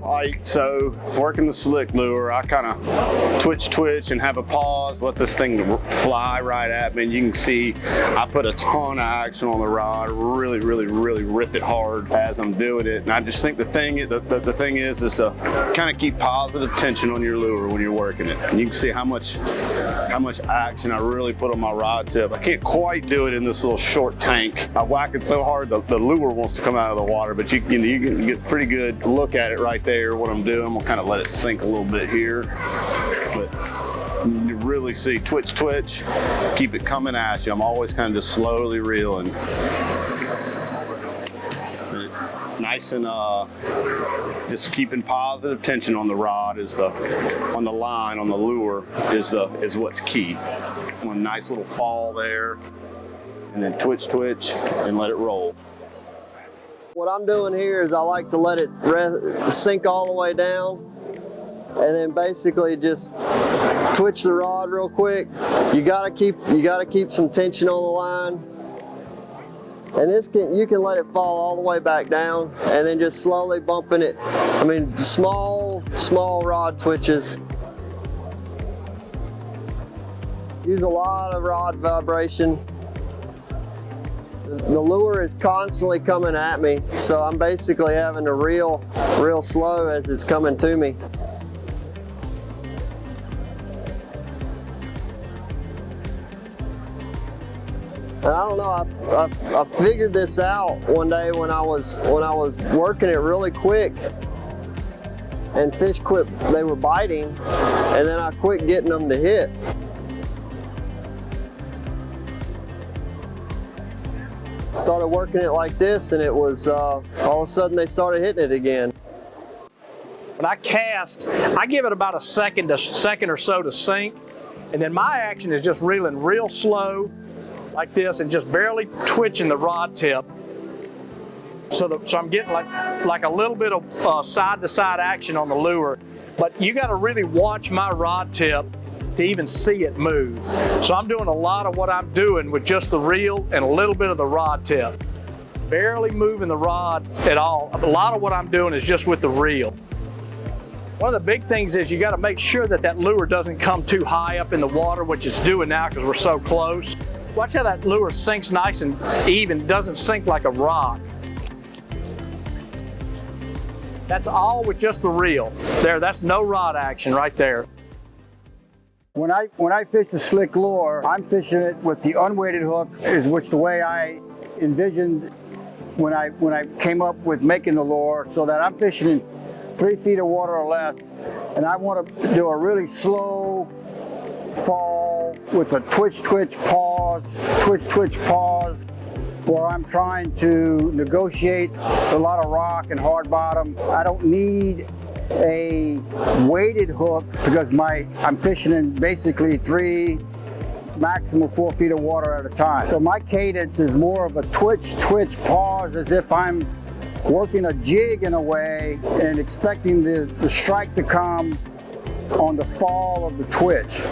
Alright, so working the slick lure, I kind of twitch and have a pause, let this thing fly right at me. And you can see I put a ton of action on the rod, really rip it hard as I'm doing it. And I just think the thing is to kind of keep positive tension on your lure when you're working it. And you can see how much action I really put on my rod tip. I can't quite do it in this little short tank. I whack it so hard the lure wants to come out of the water, but you can get a pretty good look at it right there, what I'm doing. I'm gonna kind of let it sink a little bit here, but you really see twitch, keep it coming at you. I'm always kind of just slowly reeling. Nice and just keeping positive tension on the rod on the line, on the lure is what's key. A nice little fall there, and then twitch and let it roll. What I'm doing here is I like to let it sink all the way down, and then basically just twitch the rod real quick. You gotta keep some tension on the line, and you can let it fall all the way back down, and then just slowly bumping it. I mean, small rod twitches. Use a lot of rod vibration. The lure is constantly coming at me, so I'm basically having to reel slow as it's coming to me. And I don't know, I figured this out one day when I was working it really quick, and fish they were biting, and then I quit getting them to hit. Started working it like this, and it was all of a sudden they started hitting it again. When I cast, I give it about a second or so to sink, and then my action is just reeling real slow like this and just barely twitching the rod tip. So I'm getting like a little bit of side-to-side action on the lure. But you got to really watch my rod tip to even see it move. So I'm doing a lot of what I'm doing with just the reel and a little bit of the rod tip. Barely moving the rod at all. A lot of what I'm doing is just with the reel. One of the big things is you got to make sure that lure doesn't come too high up in the water, which it's doing now because we're so close. Watch how that lure sinks nice and even, doesn't sink like a rock. That's all with just the reel. There, that's no rod action right there. When I fish the slick lure, I'm fishing it with the unweighted hook, which the way I envisioned when I came up with making the lure, so that I'm fishing in 3 feet of water or less, and I want to do a really slow fall with a twitch pause, where I'm trying to negotiate a lot of rock and hard bottom. I don't need a weighted hook because I'm fishing in basically 3, maximum 4 feet of water at a time. So my cadence is more of a twitch pause, as if I'm working a jig in a way and expecting the strike to come on the fall of the twitch.